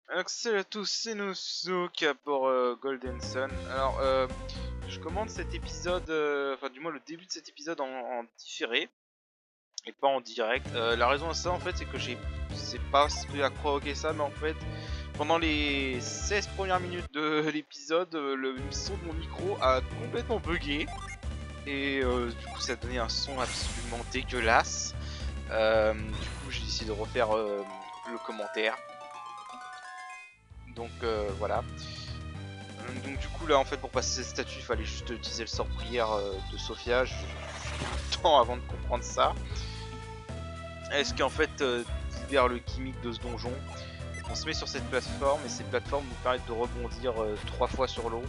Alors salut à tous, c'est Nozook pour Golden Sun. Alors je commande cet épisode, enfin du moins le début de cet épisode en différé et pas en direct. La raison à ça en fait c'est que c'est pas ce qui a provoqué ça, mais en fait pendant les 16 premières minutes de l'épisode, le son de mon micro a complètement bugué et du coup ça a donné un son absolument dégueulasse. Du coup j'ai décidé de refaire le commentaire. Donc voilà. Donc du coup là en fait pour passer cette statue il fallait juste utiliser le sort prière de Sophia. J'ai eu le temps avant de comprendre ça. Est-ce qu'en fait vers le gimmick de ce donjon, on se met sur cette plateforme et cette plateforme nous permet de rebondir 3 fois sur l'eau.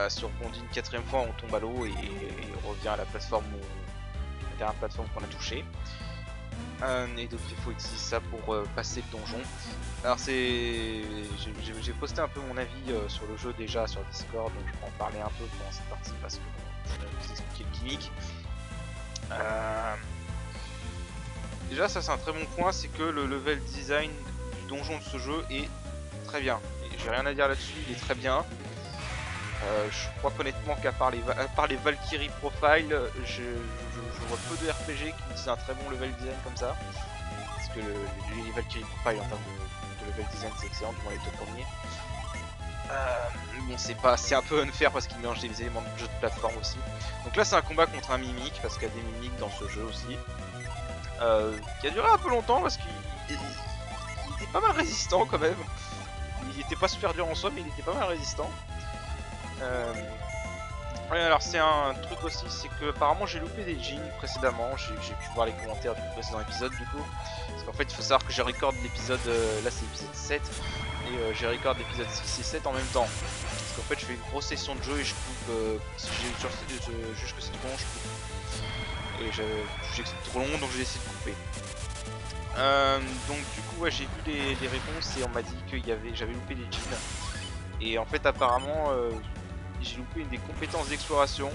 Si on rebondit une 4ème fois on tombe à l'eau et on revient à la plateforme la dernière plateforme qu'on a touchée. Et donc il faut utiliser ça pour passer le donjon. Alors j'ai posté un peu mon avis sur le jeu déjà sur Discord, donc je peux en parler un peu pendant cette partie parce que je vais vous expliquer le gimmick. Déjà ça c'est un très bon point, c'est que le level design du donjon de ce jeu est très bien. J'ai rien à dire là-dessus, il est très bien. Je crois honnêtement qu'à part les Valkyrie Profile, je vois peu de RPG qui utilisent un très bon level design comme ça. Parce que les Valkyrie Profile en termes de level design c'est excellent, du moins les deux premiers. Bon c'est un peu unfair parce qu'il mélange des éléments de jeu de plateforme aussi. Donc là c'est un combat contre un mimique parce qu'il y a des mimiques dans ce jeu aussi. Qui a duré un peu longtemps parce qu'il était pas mal résistant quand même. Il était pas super dur en soi mais il était pas mal résistant. Ouais, alors c'est un truc aussi, c'est que apparemment j'ai loupé des jeans précédemment, j'ai pu voir les commentaires du précédent épisode du coup. Parce qu'en fait il faut savoir que j'ai record l'épisode, là c'est l'épisode 7, et j'ai record l'épisode 6 et 7 en même temps. Parce qu'en fait je fais une grosse session de jeu et je coupe, si je juge que c'est trop long, je coupe. Et je juge que c'est trop long donc j'ai décidé de couper. Donc du coup ouais, j'ai vu les réponses et on m'a dit que j'avais loupé des jeans. Et en fait apparemment j'ai loupé une des compétences d'exploration.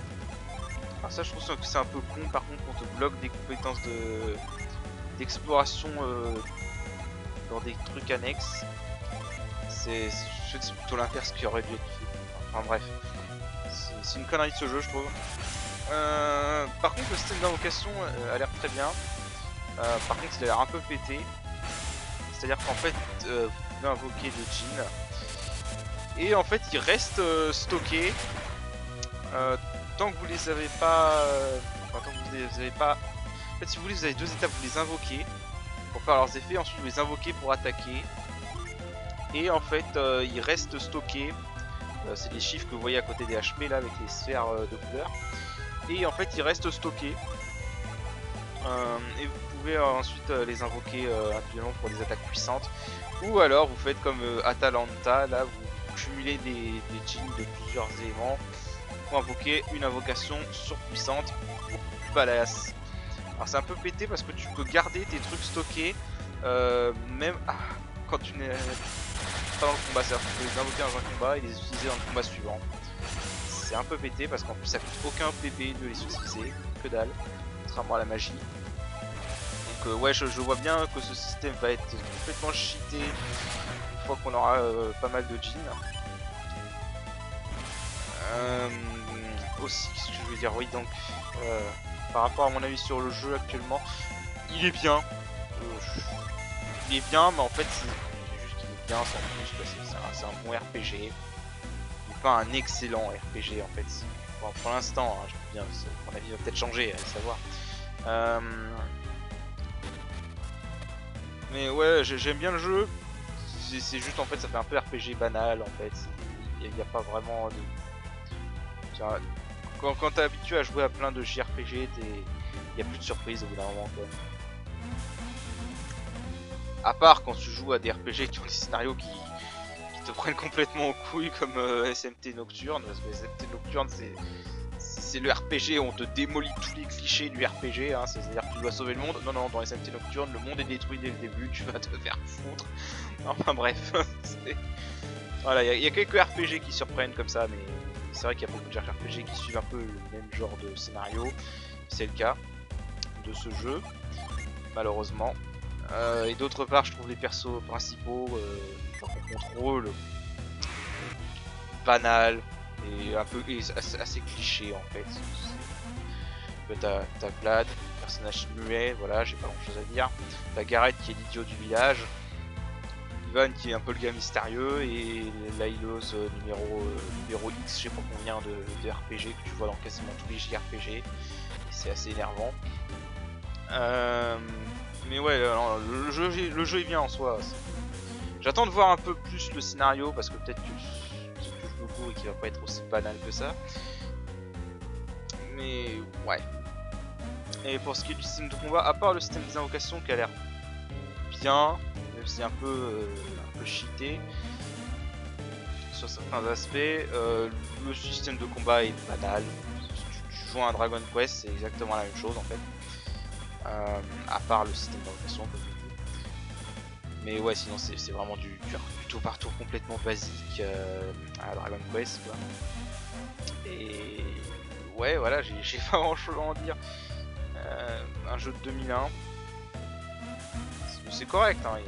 Alors ça je trouve que c'est un peu con, par contre on te bloque des compétences d'exploration dans des trucs annexes. C'est plutôt l'inverse qui aurait dû être fait. Enfin bref, c'est une connerie de ce jeu je trouve. Par contre le système d'invocation a l'air très bien. Par contre il a l'air un peu pété. C'est à dire qu'en fait vous pouvez invoquer des djinns. Et en fait ils restent stockés tant que vous les avez pas, enfin, tant que vous les avez pas. En fait, si vous voulez, vous avez deux étapes, vous les invoquez pour faire leurs effets, ensuite vous les invoquez pour attaquer. Et en fait, ils restent stockés. C'est les chiffres que vous voyez à côté des HP là avec les sphères de couleur. Et en fait, ils restent stockés. Et vous pouvez ensuite les invoquer individuellement pour des attaques puissantes. Ou alors vous faites comme Atalanta, là vous cumulez des jeans de plusieurs éléments pour invoquer une invocation surpuissante ou badass. Alors c'est un peu pété parce que tu peux garder tes trucs stockés même quand tu n'es pas dans le combat, c'est-à-dire que tu peux les invoquer dans un combat et les utiliser dans le combat suivant. C'est un peu pété parce qu'en plus ça coûte aucun PP de les utiliser, que dalle, contrairement à la magie. Donc ouais je vois bien que ce système va être complètement cheaté une fois qu'on aura pas mal de jeans. Aussi, qu'est-ce que je veux dire, oui donc par rapport à mon avis sur le jeu actuellement, il est bien. Il est bien mais en fait c'est juste qu'il est bien sans plus, c'est un bon RPG. Il n'est pas un excellent RPG en fait. Bon, pour l'instant, hein, je peux bien, mon avis va peut-être changer, à savoir. Mais ouais, j'aime bien le jeu. C'est juste en fait ça fait un peu RPG banal en fait. Il n'y a pas vraiment de... Quand t'es habitué à jouer à plein de JRPG, il n'y a plus de surprise au bout d'un moment quoi. À part quand tu joues à des RPG qui ont des scénarios qui te prennent complètement aux couilles comme SMT Nocturne, parce que SMT Nocturne c'est le RPG où on te démolit tous les clichés du RPG, hein, c'est-à-dire que tu dois sauver le monde. Non, non, dans SMT Nocturne, le monde est détruit dès le début, tu vas te faire foutre. Enfin bref, voilà, il y a quelques RPG qui surprennent comme ça, mais c'est vrai qu'il y a beaucoup de RPG qui suivent un peu le même genre de scénario. C'est le cas de ce jeu, malheureusement. Et d'autre part, je trouve les persos principaux qu'on contrôle banal et un peu assez cliché en fait. T'as Vlad, personnage muet, voilà, j'ai pas grand chose à dire. T'as Gareth qui est l'idiot du village. Ivan qui est un peu le gars mystérieux et Lylos numéro X, je sais pas combien de RPG que tu vois dans quasiment tous les JRPG. Et c'est assez énervant. Mais ouais, alors, le jeu est bien en soi. J'attends de voir un peu plus le scénario parce que peut-être que je me cours et qu'il va pas être aussi banal que ça. Mais ouais. Et pour ce qui est du système de combat, à part le système des invocations qui a l'air bien, même si un peu cheaté sur certains aspects, le système de combat est banal. Tu joues à un Dragon Quest, c'est exactement la même chose en fait. À part le système d'invocation comme je dis. Mais ouais, sinon c'est vraiment du tour par tour complètement basique à Dragon Quest quoi. Et ouais voilà, j'ai pas grand chose à en dire. Un jeu de 2001, c'est correct, hein,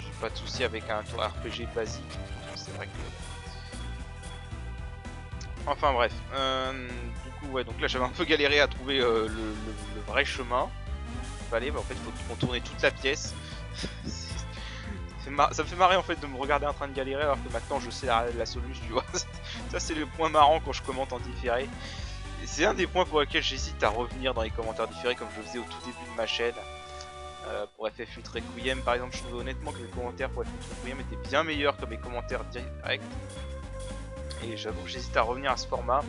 j'ai pas de souci avec un tour RPG basique, c'est vrai que... Enfin bref, du coup ouais, donc là j'avais un peu galéré à trouver le vrai chemin. Fallait, en fait il faut contourner toute la pièce. Ça me fait marrer en fait de me regarder en train de galérer alors que maintenant je sais la solution, tu vois. Ça c'est le point marrant quand je commente en différé. C'est un des points pour lesquels j'hésite à revenir dans les commentaires différés comme je le faisais au tout début de ma chaîne. Pour FF8 Requiem par exemple, je trouvais honnêtement que les commentaires pour FF8 Requiem étaient bien meilleurs que mes commentaires directs. Et j'avoue que j'hésite à revenir à ce format.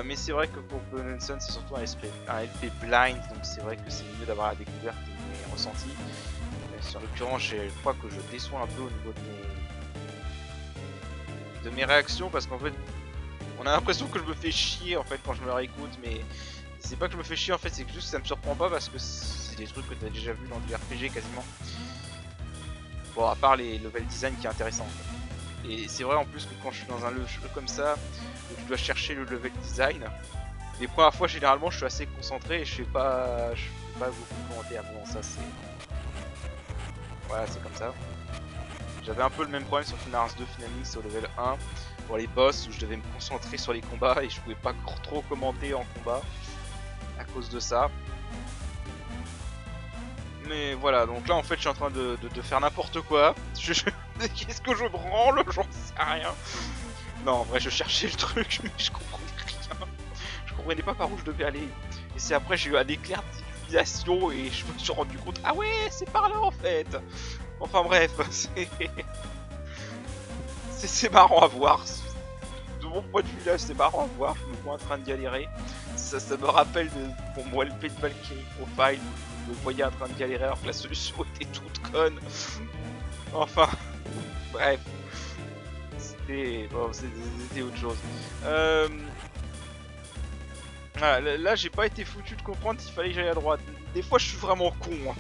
Mais c'est vrai que pour Burn & Son c'est surtout un LP blind, donc c'est vrai que c'est mieux d'avoir la découverte et mes ressentis. En l'occurrence, je crois que je déçois un peu au niveau de mes réactions parce qu'en fait, on a l'impression que je me fais chier en fait quand je me réécoute, mais c'est pas que je me fais chier en fait, c'est que juste ça me surprend pas parce que c'est des trucs que tu as déjà vu dans du RPG quasiment. Bon, à part les level design qui est intéressant. En fait. Et c'est vrai en plus que quand je suis dans un jeu comme ça, où tu dois chercher le level design, les premières fois généralement je suis assez concentré et je fais pas beaucoup de commentaires. Bon, ça c'est. Voilà, c'est comme ça. J'avais un peu le même problème sur Kingdom Hearts 2 Finalix au level 1 pour les boss où je devais me concentrer sur les combats et je pouvais pas trop commenter en combat à cause de ça. Mais voilà, donc là en fait je suis en train de faire n'importe quoi. Qu'est-ce que je branle? J'en sais rien. Non, en vrai je cherchais le truc mais je comprenais rien. Je comprenais pas par où je devais aller. Et c'est après j'ai eu un éclair d'illumination et je me suis rendu compte, ah ouais c'est par là en fait. Enfin bref, c'est marrant à voir. De mon point de vue là, c'est marrant à voir. Je me vois en train de galérer. Ça me rappelle pour moi le LP de Valkyrie Profile. Je me voyais en train de galérer alors que la solution était toute conne. Enfin, bref. C'était autre chose. Voilà, là j'ai pas été foutu de comprendre qu'il fallait que j'aille à droite. Des fois je suis vraiment con. Hein.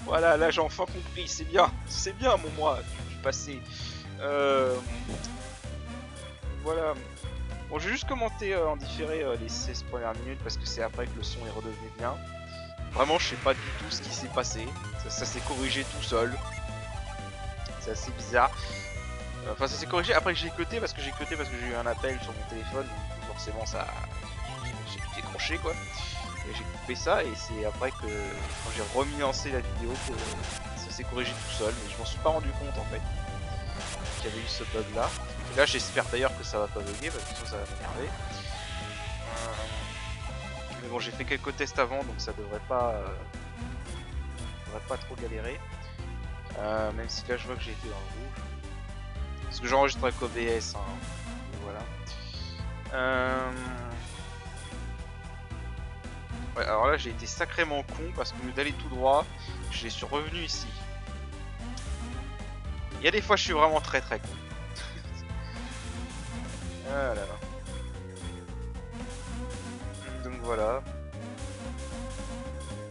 Voilà, là j'ai enfin compris, c'est bien mon moi du passé. Voilà. Bon, je vais juste commenter en différé les 16 premières minutes parce que c'est après que le son est redevenu bien. Vraiment, je sais pas du tout ce qui s'est passé. Ça s'est corrigé tout seul. C'est assez bizarre. Enfin, ça s'est corrigé après que j'ai cuté parce que j'ai eu un appel sur mon téléphone. Donc forcément, ça. J'ai pu décrocher quoi. Et j'ai coupé ça et c'est après que quand j'ai remis-lancé la vidéo que ça s'est corrigé tout seul, mais je m'en suis pas rendu compte en fait qu'il y avait eu ce bug là. Et là j'espère d'ailleurs que ça va pas bugger parce que sinon ça va m'énerver. Mais bon, j'ai fait quelques tests avant donc ça devrait pas trop galérer. Même si là je vois que j'ai été dans le rouge. Parce que j'enregistre avec OBS, hein. Voilà. Ouais, alors là j'ai été sacrément con parce qu'au lieu d'aller tout droit, je suis revenu ici. Il y a des fois je suis vraiment très con. Ah là là. Donc voilà.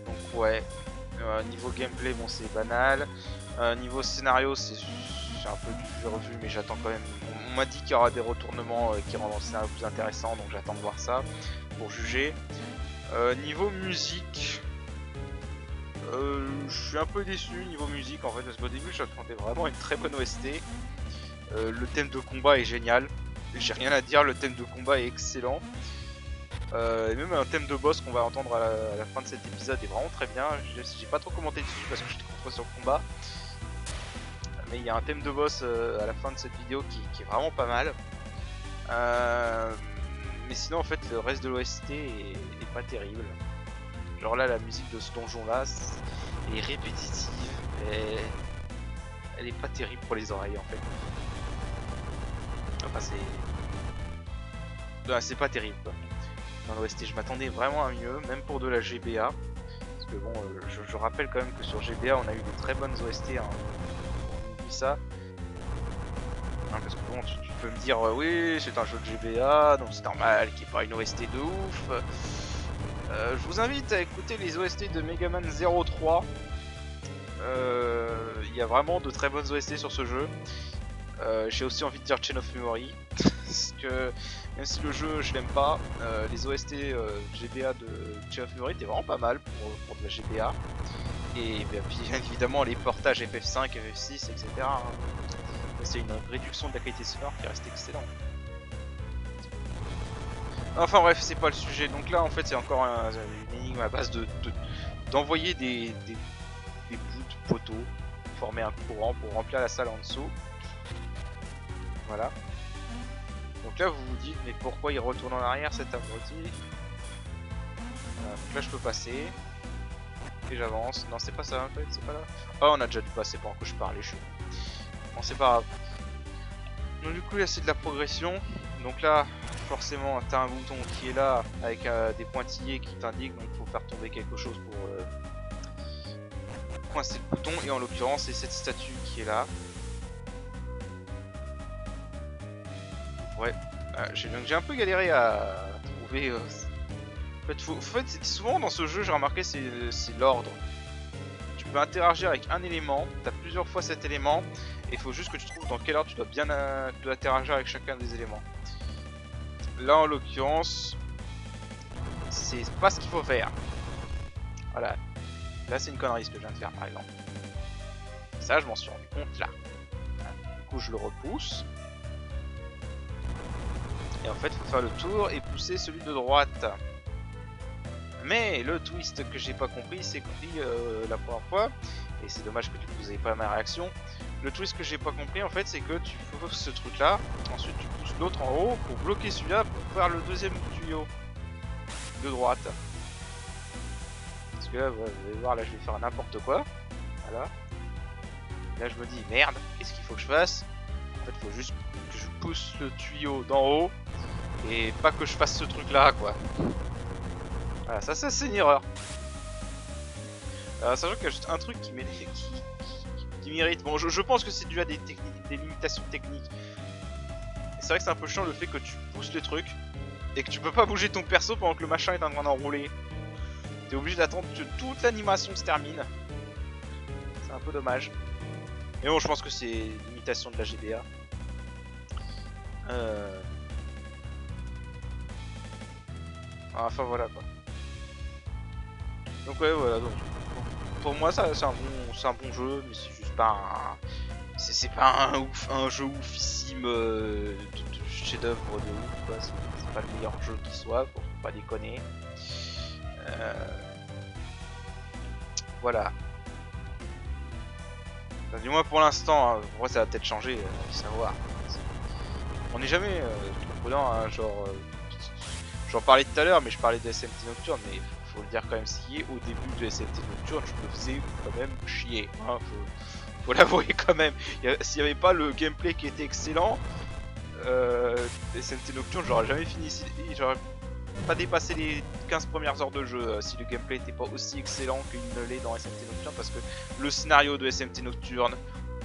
Donc ouais. Niveau gameplay bon c'est banal. Niveau scénario c'est un peu du revu mais j'attends quand même. On m'a dit qu'il y aura des retournements qui rendent le scénario plus intéressant donc j'attends de voir ça pour juger. Niveau musique, Je suis un peu déçu niveau musique en fait, parce qu'au début j'attendais vraiment une très bonne OST. Le thème de combat est génial, j'ai rien à dire, le thème de combat est excellent. Et même un thème de boss qu'on va entendre à la fin de cet épisode est vraiment très bien. J'ai pas trop commenté dessus parce que j'étais concentré sur le combat. Mais il y a un thème de boss à la fin de cette vidéo qui est vraiment pas mal. Mais sinon en fait le reste de l'OST est pas terrible. Genre là la musique de ce donjon là est répétitive et elle est pas terrible pour les oreilles en fait. Enfin c'est pas terrible quoi. Dans l'OST je m'attendais vraiment à mieux, même pour de la GBA. Parce que bon je rappelle quand même que sur GBA on a eu de très bonnes OST, hein. On oublie ça. Hein, parce que bon tu peux me dire oui c'est un jeu de GBA donc c'est normal qu'il n'y ait pas une OST de ouf. Je vous invite à écouter les OST de Megaman 03. Il y a vraiment de très bonnes OST sur ce jeu. J'ai aussi envie de dire Chain of Memory. Parce que même si le jeu je l'aime pas, les OST GBA de Chain of Memory étaient vraiment pas mal pour de la GBA. Et bien évidemment les portages FF5, FF6, etc. C'est une réduction de la qualité sonore qui reste excellente. Enfin bref, c'est pas le sujet. Donc là en fait c'est encore une énigme à base d'envoyer des bouts de poteaux, former un courant pour remplir la salle en dessous. Voilà. Donc là vous vous dites mais pourquoi il retourne en arrière cet abruti? Voilà, donc là je peux passer. Et j'avance. Non c'est pas ça en fait, c'est pas là. Oh on a déjà dû passer pendant que je parlais, je suis... Bon c'est pas grave. Donc du coup là c'est de la progression. Donc là forcément t'as un bouton qui est là avec des pointillés qui t'indiquent, donc il faut faire tomber quelque chose pour coincer le bouton, et en l'occurrence c'est cette statue qui est là. Ouais, j'ai un peu galéré à trouver... En fait souvent dans ce jeu j'ai remarqué c'est l'ordre. Tu peux interagir avec un élément, t'as plusieurs fois cet élément, et il faut juste que tu trouves dans quelle ordre tu dois bien interagir avec chacun des éléments. Là en l'occurrence c'est pas ce qu'il faut faire. Voilà. Là c'est une connerie ce que je viens de faire par exemple. Ça je m'en suis rendu compte là. Du coup je le repousse. Et en fait il faut faire le tour et pousser celui de droite. Mais le twist que j'ai pas compris, c'est la première fois, et c'est dommage que vous n'ayez pas ma réaction. Le twist que j'ai pas compris en fait, c'est que tu fais ce truc là, ensuite tu pousses l'autre en haut pour bloquer celui-là pour faire le deuxième tuyau de droite. Parce que là, vous allez voir, là je vais faire n'importe quoi. Voilà. Là je me dis merde, qu'est-ce qu'il faut que je fasse? En fait, il faut juste que je pousse le tuyau d'en haut et pas que je fasse ce truc là quoi. Voilà, ça c'est une erreur. Sachant qu'il y a juste un truc qui m'irrite. Bon, je pense que c'est dû à des limitations techniques. C'est vrai que c'est un peu chiant le fait que tu pousses le truc et que tu peux pas bouger ton perso pendant que le machin est en train d'enrouler. T'es obligé d'attendre que toute l'animation se termine. C'est un peu dommage. Mais bon, je pense que c'est l'imitation de la GBA. Enfin voilà quoi. Donc ouais voilà, donc pour moi ça c'est un bon jeu, mais c'est juste pas un... c'est pas un jeu oufissime de chef d'œuvre de ouf quoi. C'est pas le meilleur jeu qui soit, faut pas déconner. Voilà. Enfin, du moins pour l'instant, hein, pour moi ça va peut-être changer, savoir. On n'est jamais trop prudent, hein, genre j'en parlais tout à l'heure, mais je parlais de SMT Nocturne, mais faut le dire quand même ce qui est, au début de SMT Nocturne, je me faisais quand même chier, hein, faut l'avouer quand même. S'il n'y avait pas le gameplay qui était excellent, SMT Nocturne, j'aurais jamais fini ici, j'aurais pas dépassé les 15 premières heures de jeu si le gameplay n'était pas aussi excellent qu'il ne l'est dans SMT Nocturne, parce que le scénario de SMT Nocturne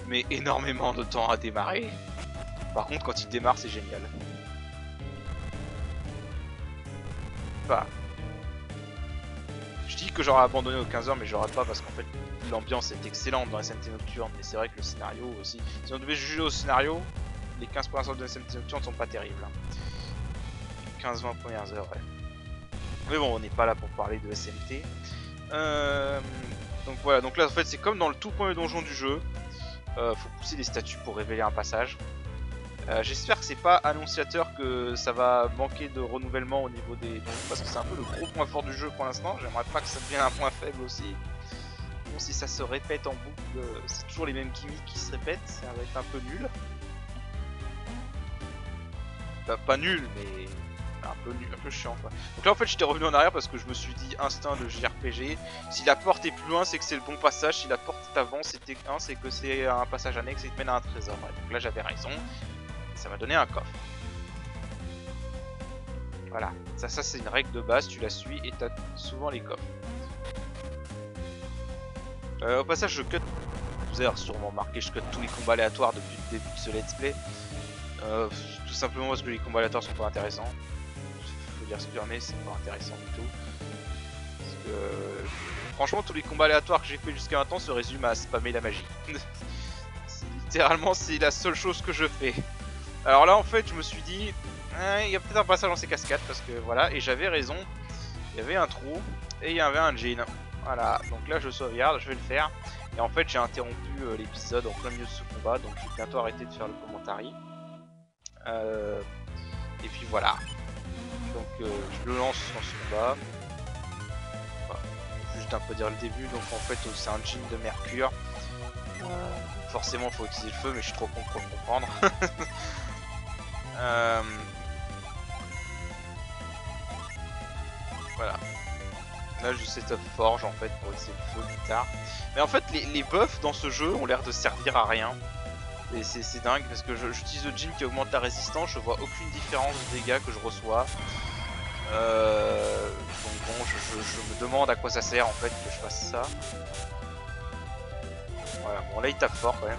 met énormément de temps à démarrer. Par contre, quand il démarre, c'est génial. Bah, je dis que j'aurais abandonné aux 15 heures, mais j'aurais pas parce qu'en fait l'ambiance est excellente dans SMT Nocturne, mais c'est vrai que le scénario aussi. Si on devait juger au scénario, les 15 premières heures de SMT Nocturne sont pas terribles. Hein. 15-20 premières heures, ouais. Mais bon, on n'est pas là pour parler de SMT. Donc voilà, donc là en fait c'est comme dans le tout premier donjon du jeu. Faut pousser des statues pour révéler un passage. J'espère que c'est pas annonciateur que ça va manquer de renouvellement au niveau des donjons, parce que c'est un peu le gros point fort du jeu pour l'instant. J'aimerais pas que ça devienne un point faible aussi. Bon, si ça se répète en boucle, c'est toujours les mêmes gimmicks qui se répètent, ça va être un peu nul. Bah, pas nul, mais un peu chiant quoi. Donc là en fait j'étais revenu en arrière parce que je me suis dit instinct de JRPG. Si la porte est plus loin, c'est que c'est le bon passage. Si la porte est avant, c'est que c'est un passage annexe et il te mène à un trésor. Ouais, donc là j'avais raison. Et ça m'a donné un coffre. Voilà, ça c'est une règle de base, tu la suis et t'as souvent les coffres. Au passage je cut, vous avez sûrement remarqué, je cut tous les combats aléatoires depuis le début de ce let's play. Tout simplement parce que les combats aléatoires sont pas intéressants. Faut dire ce qu'il y en est, c'est pas intéressant du tout. Parce que franchement tous les combats aléatoires que j'ai fait jusqu'à maintenant se résument à spammer la magie. Littéralement c'est la seule chose que je fais. Alors là en fait je me suis dit, il y a peut-être un passage dans ces cascades parce que voilà, et j'avais raison. Il y avait un trou et il y avait un djinn. Voilà, donc là je sauvegarde, je vais le faire. Et en fait j'ai interrompu l'épisode en plein milieu de ce combat, donc je vais bientôt arrêter de faire le commentary. Et puis voilà. Donc je le lance dans ce combat. Enfin, juste un peu dire le début, donc en fait c'est un djinn de mercure. Forcément faut utiliser le feu, mais je suis trop con pour le comprendre. Voilà. Là je setup forge en fait pour utiliser le feu plus tard. Mais en fait les buffs dans ce jeu ont l'air de servir à rien. Et c'est dingue parce que j'utilise le djinn qui augmente la résistance, je vois aucune différence de dégâts que je reçois. Donc bon, je me demande à quoi ça sert en fait que je fasse ça. Voilà, bon là il tape fort quand même.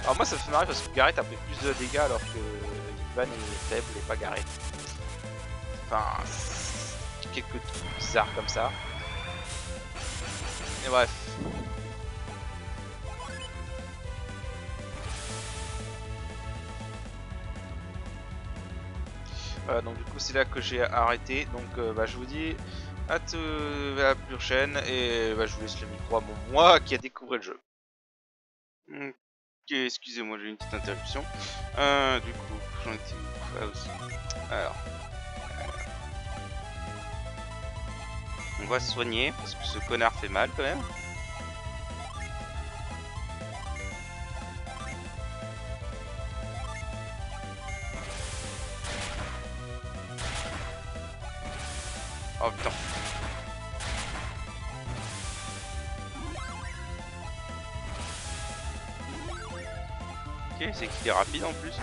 Alors moi ça me fait marrer parce que Gareth a pris plus de dégâts alors que Ivan est faible et pas Gareth. Enfin, quelques trucs bizarres comme ça. Et bref. Voilà, donc du coup c'est là que j'ai arrêté. Donc je vous dis à la prochaine et je vous laisse le micro à moi qui a découvert le jeu. Ok, excusez-moi, j'ai une petite interruption. Du coup, j'en étais où aussi. Alors, on va se soigner parce que ce connard fait mal quand même. Oh putain. Ok, c'est qu'il est rapide en plus.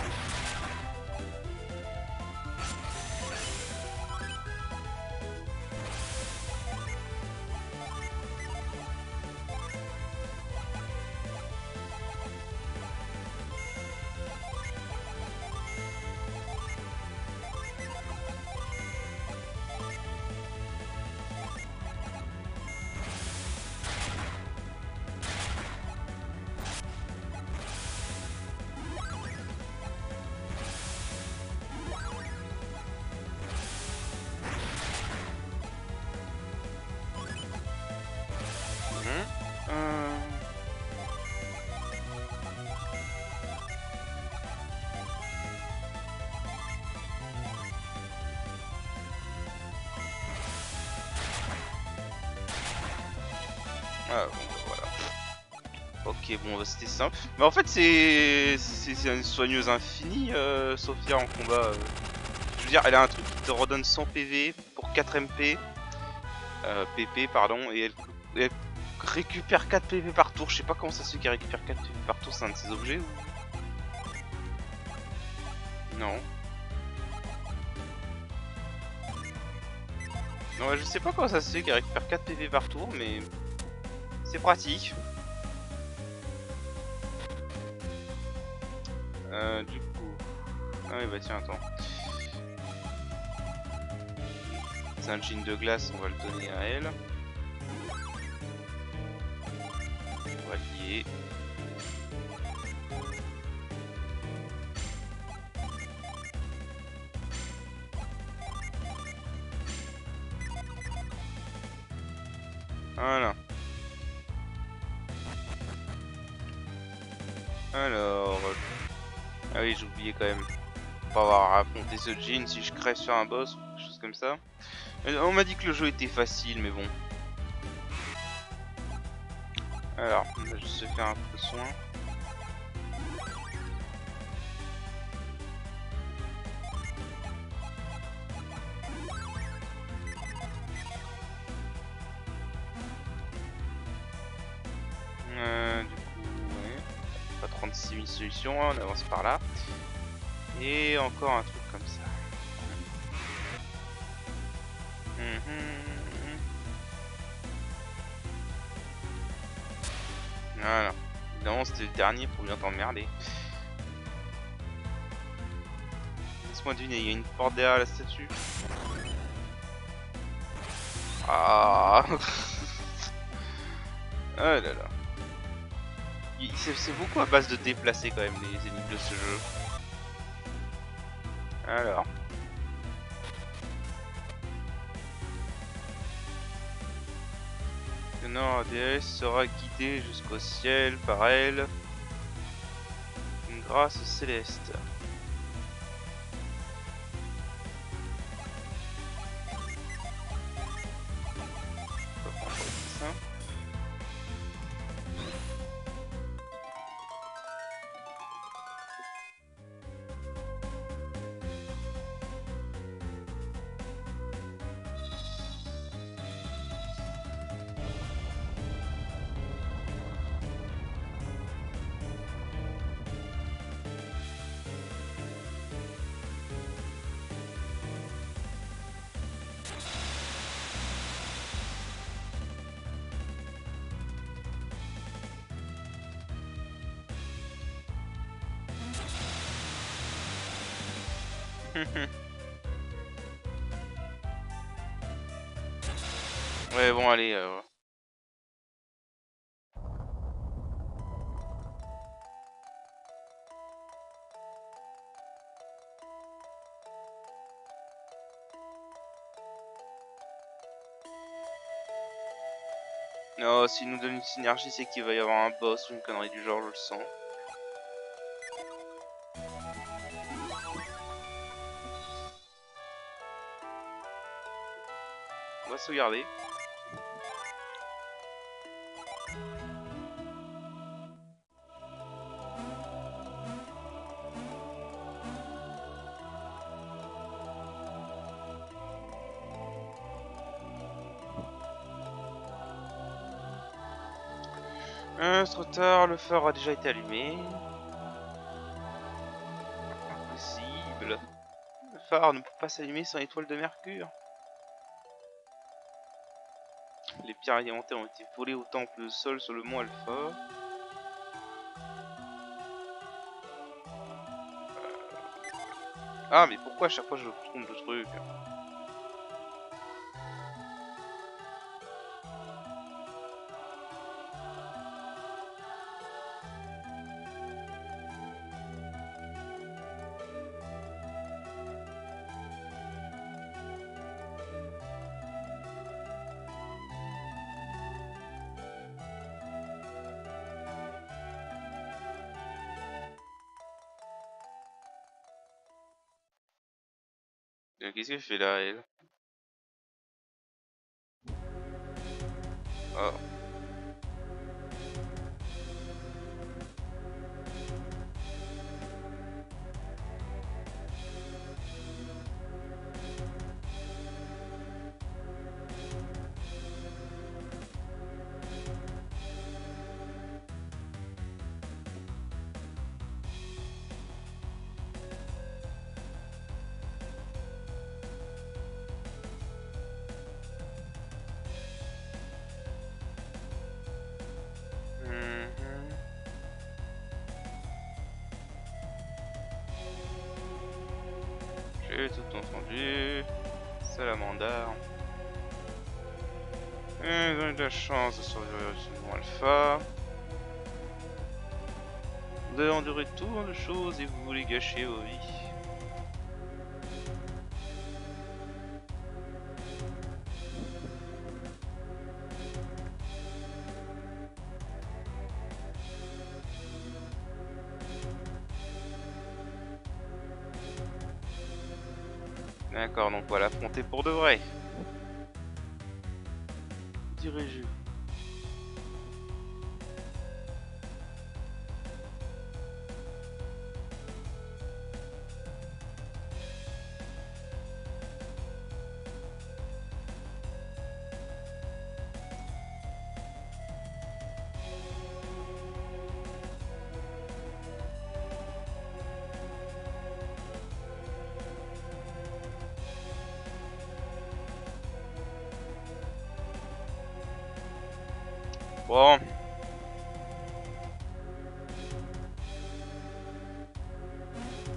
Ah bon voilà. Ok bon c'était simple. Mais en fait c'est une soigneuse infinie Sophia en combat. Je veux dire elle a un truc qui te redonne 100 PV pour 4 MP. PP pardon et elle récupère 4 PV par tour. Je sais pas comment ça se fait qu'elle récupère 4 PV par tour, c'est un de ses objets ou... Non. Non je sais pas comment ça se fait qu'elle récupère 4 PV par tour mais c'est pratique. Du coup... Ah oui bah tiens attends. C'est un jean de glace, on va le donner à elle. On va lier. Voilà. Alors... Ah oui, j'ai oublié quand même. Pas avoir à affronter ce Jin si je crève sur un boss ou quelque chose comme ça. On m'a dit que le jeu était facile, mais bon. Alors, on va juste se faire un peu de soin. Du coup, ouais. Pas 36 000 solutions, hein, on avance par là. Et encore un truc comme ça. Voilà. Évidemment, c'était le dernier pour bien t'emmerder. Laisse-moi deviner, il y a une porte derrière la statue. Ah. Oh là là. C'est beaucoup à base de déplacer quand même les énigmes de ce jeu. Alors. Le Nord déesse sera guidé jusqu'au ciel par elle. Une grâce céleste. Ça. Ouais, bon, allez. Non, s'il nous donne une synergie, c'est qu'il va y avoir un boss ou une connerie du genre, je le sens. On va sauvegarder. C'est trop tard, le phare a déjà été allumé. Impossible. Le phare ne peut pas s'allumer sans étoile de mercure. Les pierres élémentaires ont été volées au temple de Sol sur le mont Alpha. Ah, mais pourquoi à chaque fois je trompe de truc? Qu'est-ce qu'elle fait là, elle? Oh. J'ai tout entendu. Salamandre. Ils ont eu de la chance de survivre sur le mont Alpha. Vous avez enduré tout de choses et vous voulez gâcher vos vies. D'accord, donc voilà, affronter pour de vrai. Dirais-je. Bon.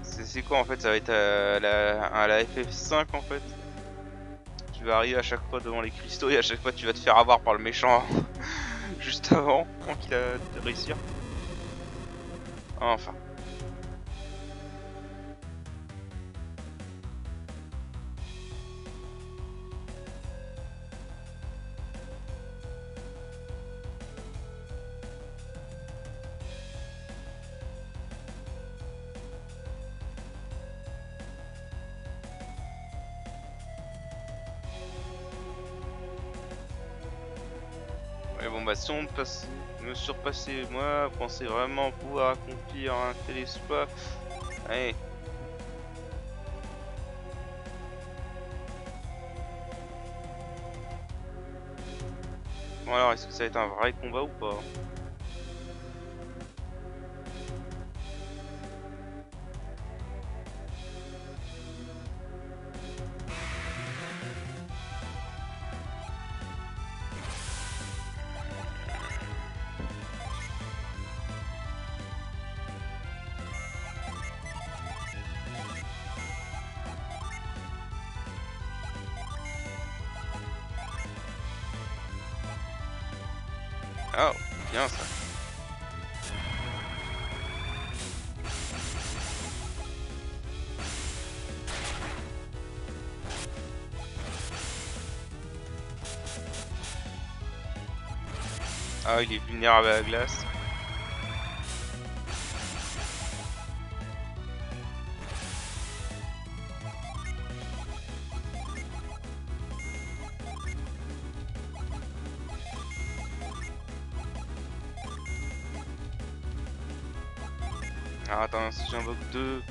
C'est quoi en fait? Ça va être à la FF5 en fait. Tu vas arriver à chaque fois devant les cristaux et à chaque fois tu vas te faire avoir par le méchant juste avant qu'il a de réussir. Enfin. Ouais, bon bah si on me surpassait moi, pensez vraiment pouvoir accomplir un tel exploit. Allez. Bon alors, est-ce que ça va être un vrai combat ou pas? Ah, bien ça. Ah, il est vulnérable à la glace. Ah, attends, si j'invoque deux.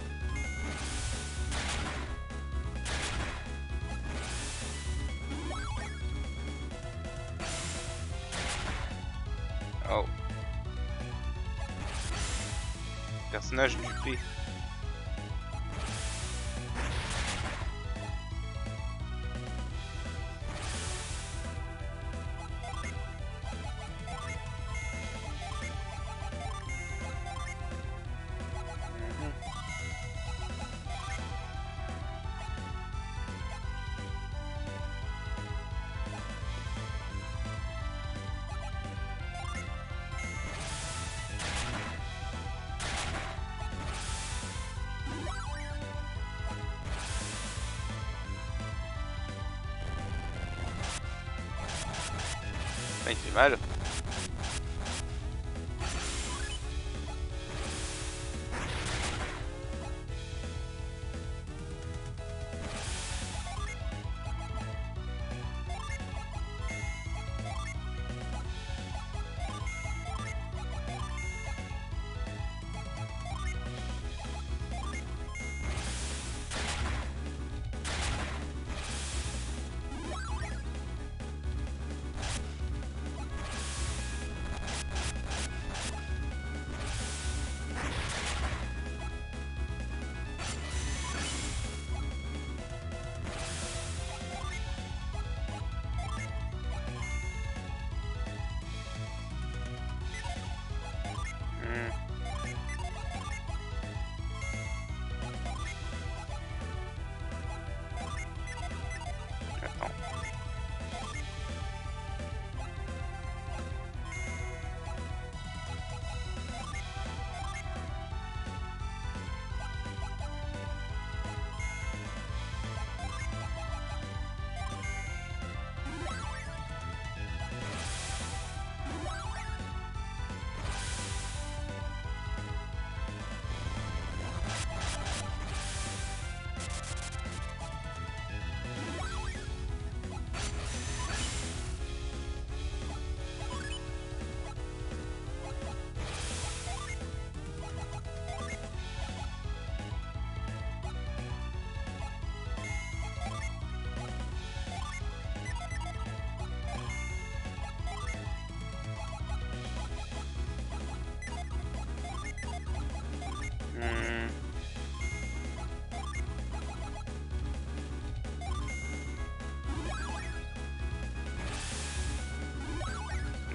Oh. Personnage dupé. Ah, il fait mal.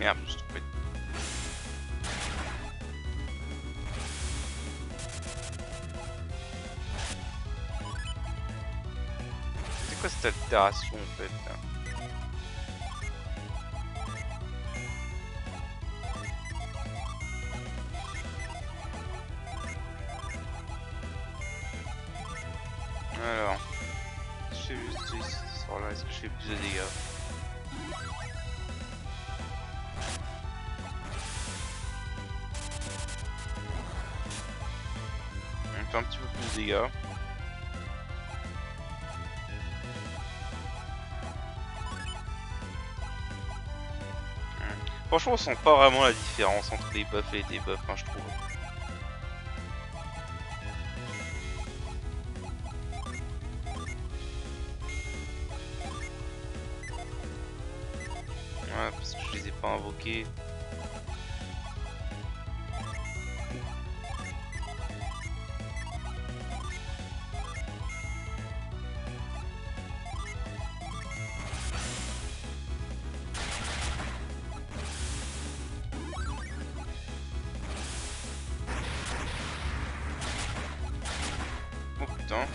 Merde, je suis trompé. C'est quoi cette altération en fait là? Alors, je fais ce sort là, est-ce que je fais plus de dégâts? On fait un petit peu plus de dégâts. Franchement, on sent pas vraiment la différence entre les buffs et les debuffs, hein, je trouve. Ouais, parce que je les ai pas invoqués. Oh putain.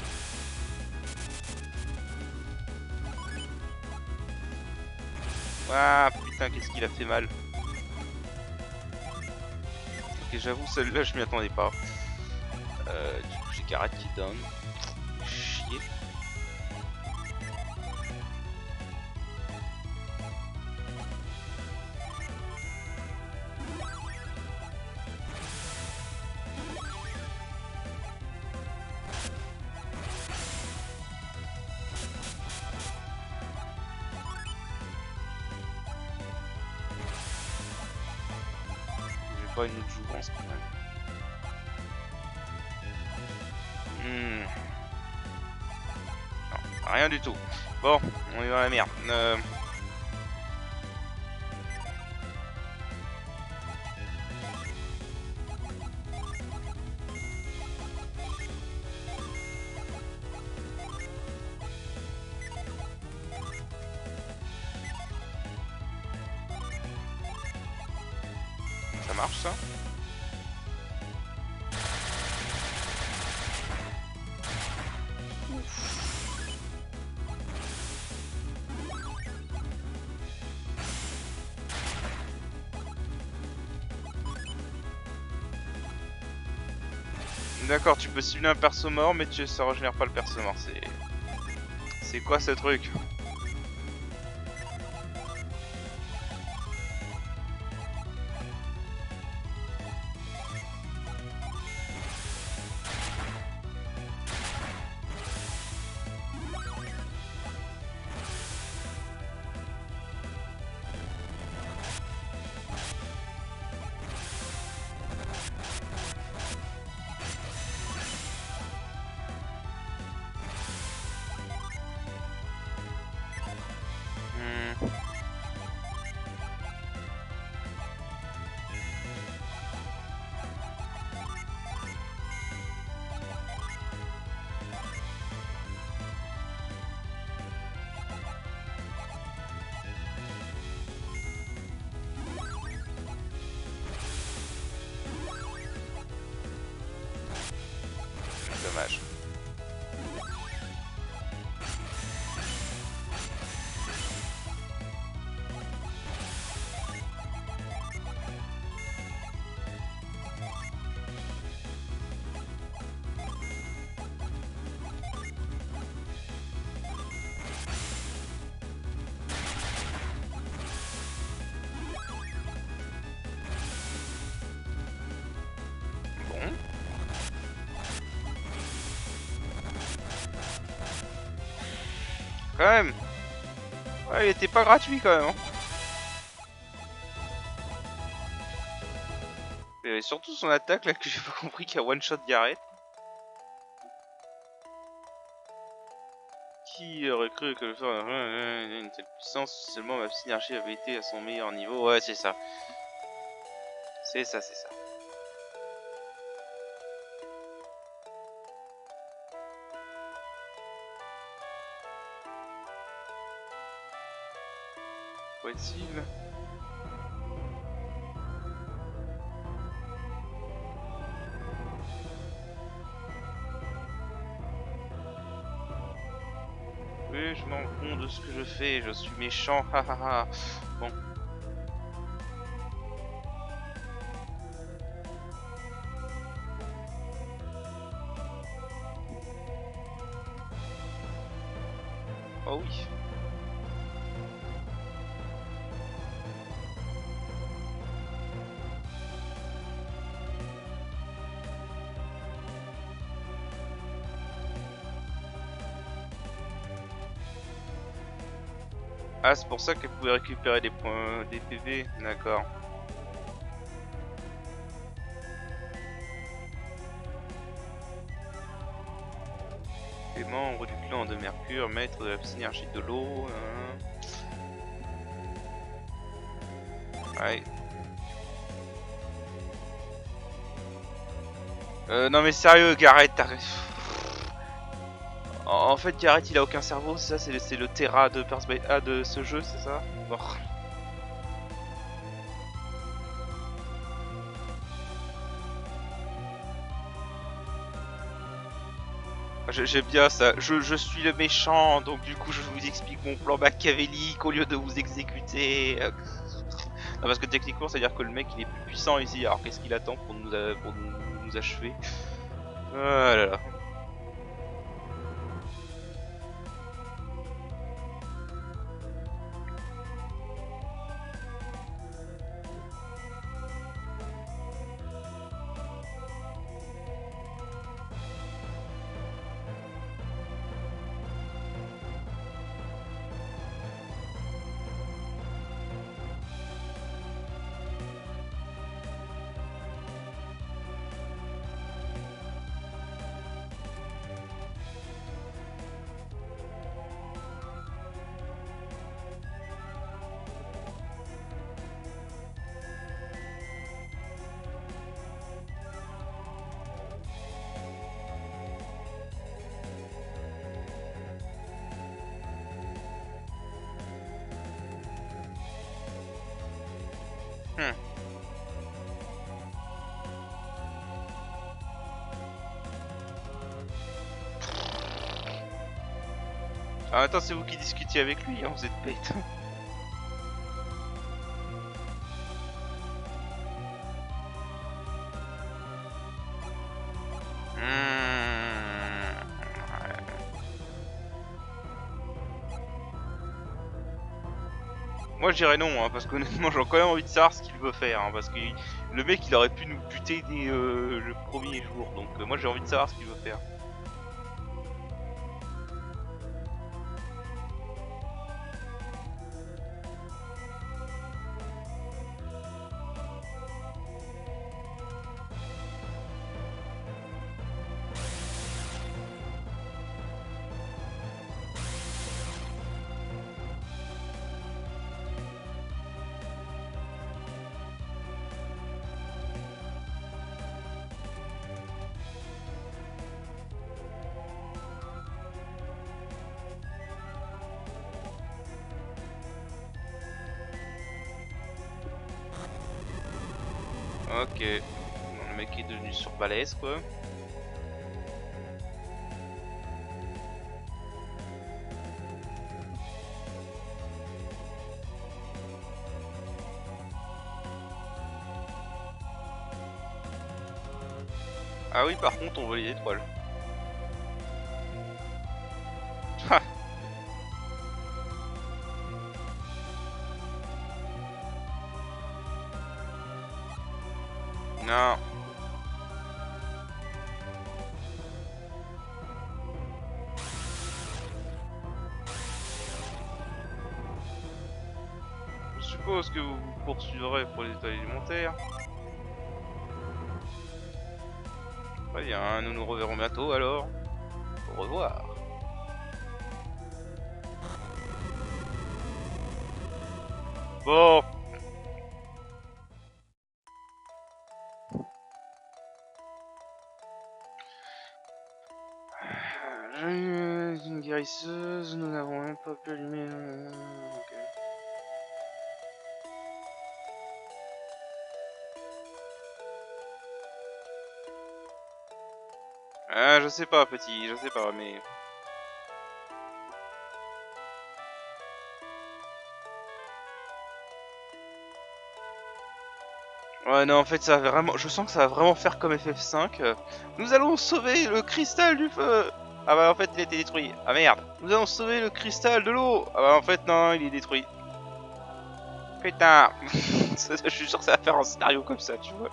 Ah putain, qu'est-ce qu'il a fait mal. Ok, j'avoue, celle-là, je m'y attendais pas. Du coup, j'ai Karat qui down. Chier. J'ai pas une autre jouvence quand même. Non, rien du tout. Bon, on est dans la merde. Ça marche ça? D'accord, tu peux cibler un perso mort, mais ça régénère pas le perso mort. C'est quoi ce truc? Dommage. Bon. Quand même. Ouais, il était pas gratuit quand même. Hein. Et surtout son attaque là que j'ai pas compris qu'il y a one shot Gareth. Qui aurait cru que le faire une telle puissance si seulement ma synergie avait été à son meilleur niveau? Ouais, c'est ça. C'est ça, c'est ça. Quoi est-il? je m'en rends compte de ce que je fais, je suis méchant, hahaha. Bon. Oh oui. Ah, c'est pour ça qu'elle pouvait récupérer des points, des PV, d'accord. Les membres du clan de Mercure, maître de la synergie de l'eau. Ouais. Non mais sérieux, Gareth, en fait, Gareth, il a aucun cerveau, c'est ça, c'est le Terra de Birth by A de ce jeu, c'est ça? Bon. J'aime bien ça. Je suis le méchant, donc du coup je vous explique mon plan machiavélique au lieu de vous exécuter. Non, parce que techniquement, ça veut dire que le mec il est plus puissant ici. Alors qu'est-ce qu'il attend pour nous achever? Oh là là. Hmm. Ah, attends, c'est vous qui discutiez avec lui, hein, vous êtes bête. Moi je dirais non, hein, parce qu'honnêtement j'ai quand même envie de savoir ce qu'il veut faire, hein, parce que le mec il aurait pu nous buter dès le premier jour, donc moi j'ai envie de savoir ce qu'il veut faire. Ok, bon, le mec est devenu surbalèze quoi. Ah oui, par contre on voit les étoiles. Ha. Non. Je suppose que vous vous poursuivrez pour les étoiles élémentaires. Très bien, nous nous reverrons bientôt alors. Au revoir. Bon. Une guérisseuse, nous n'avons même pas pu allumer. Ok. Ah, je sais pas, petit, je sais pas, mais. Ouais, non, en fait, ça va vraiment. Je sens que ça va vraiment faire comme FF5. Nous allons sauver le cristal du feu. Ah bah, en fait, il a été détruit. Ah merde. Nous allons sauver le cristal de l'eau. Ah bah, en fait, non, il est détruit. Putain. Je suis sûr que ça va faire un scénario comme ça, tu vois.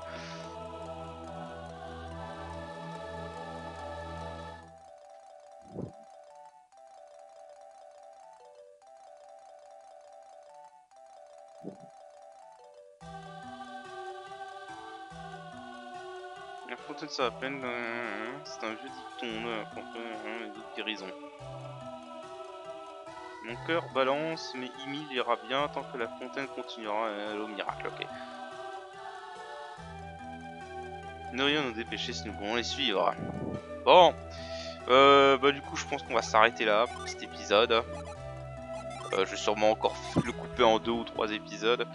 La fontaine sur la plaine, c'est un vieux dicton, de guérison. Mon cœur balance, mais Emile ira bien tant que la fontaine continuera au miracle, ok. Ne rien nous dépêcher si nous pouvons les suivre. Bon, bah du coup je pense qu'on va s'arrêter là pour cet épisode. Je vais sûrement encore le couper en 2 ou 3 épisodes.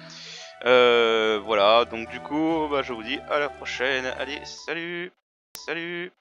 Voilà, donc du coup, bah, je vous dis à la prochaine. Allez, salut! Salut!